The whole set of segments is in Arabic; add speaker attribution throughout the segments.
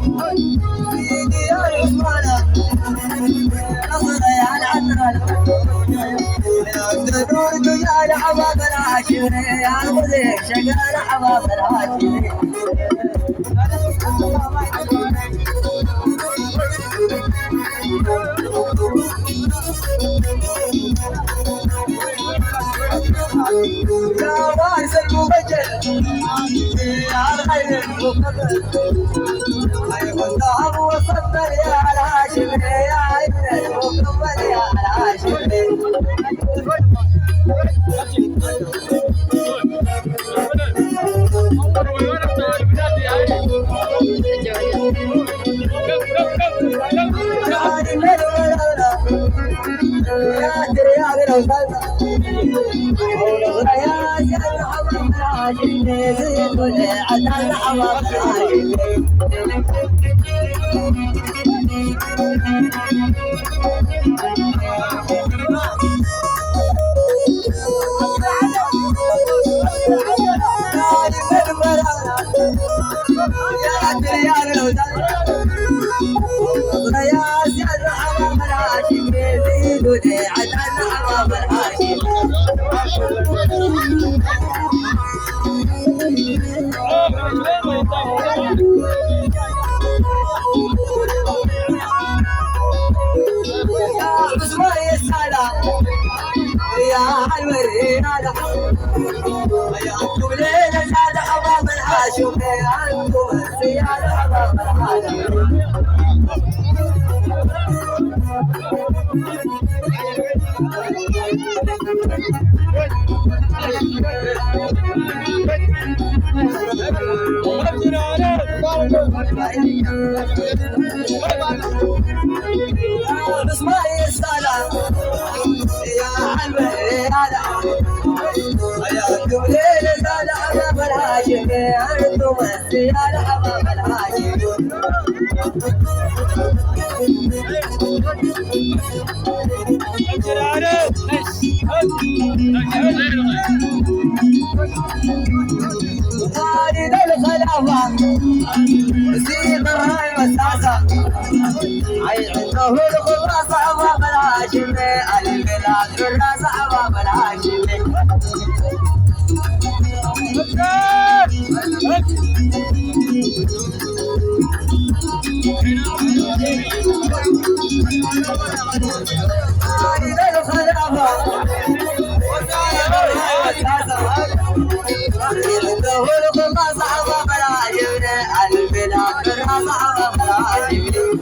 Speaker 1: سيدي يا عثمان نصر يا العطر الدنور تجار حباب العاشرين يا المذيع شقال حباب العاشرين يا وارث المبجل يا الخير المفضل ايوه الذهب والصدر يا الهاشم يا ابن المكمل يا الهاشم يا حلوين هذا يا انتم ليلة هذا حباب الحاشم يا انتم السيادة حباب الحاشم اسمعي السلام يا حلوين هذا يا انتم ليلة هذا حباب الحاشم يا انتم السيادة حباب الحاشم خالد الخلافة سيد الراي والساسة عنده الخبرة صعبة بالهاشم البلاد بالراس صعبة بالهاشم خالد الخلافة سيد الراي والساسة عنده الخبرة صعبة بالهاشم البلاد بالراس صعبة بالهاشم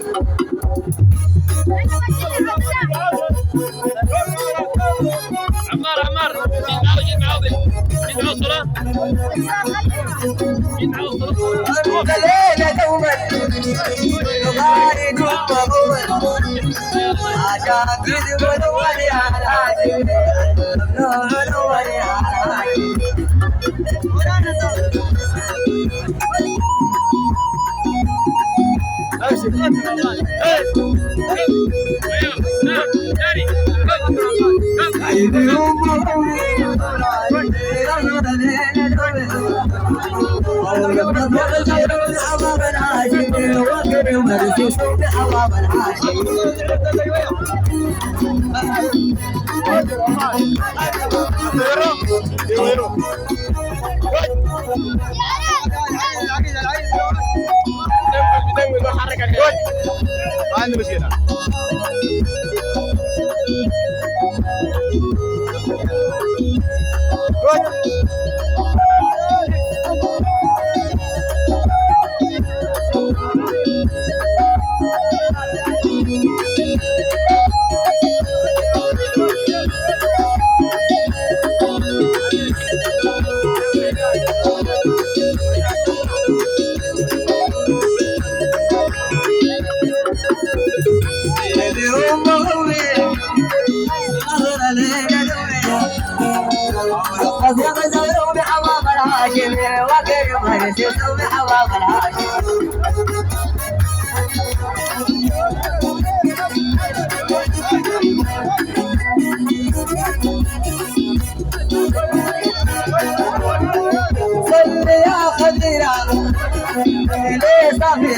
Speaker 2: عمار جيت معاه الصلاة
Speaker 1: الليلة دوما يغارد ومغول عشان كذب ولي على عاشق ولي على عاشق
Speaker 2: عندي مشكلة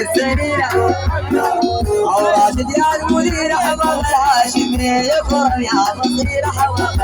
Speaker 1: السريع أو راشد يا المدير حباب الهاشمي يكرم يا بصير حباب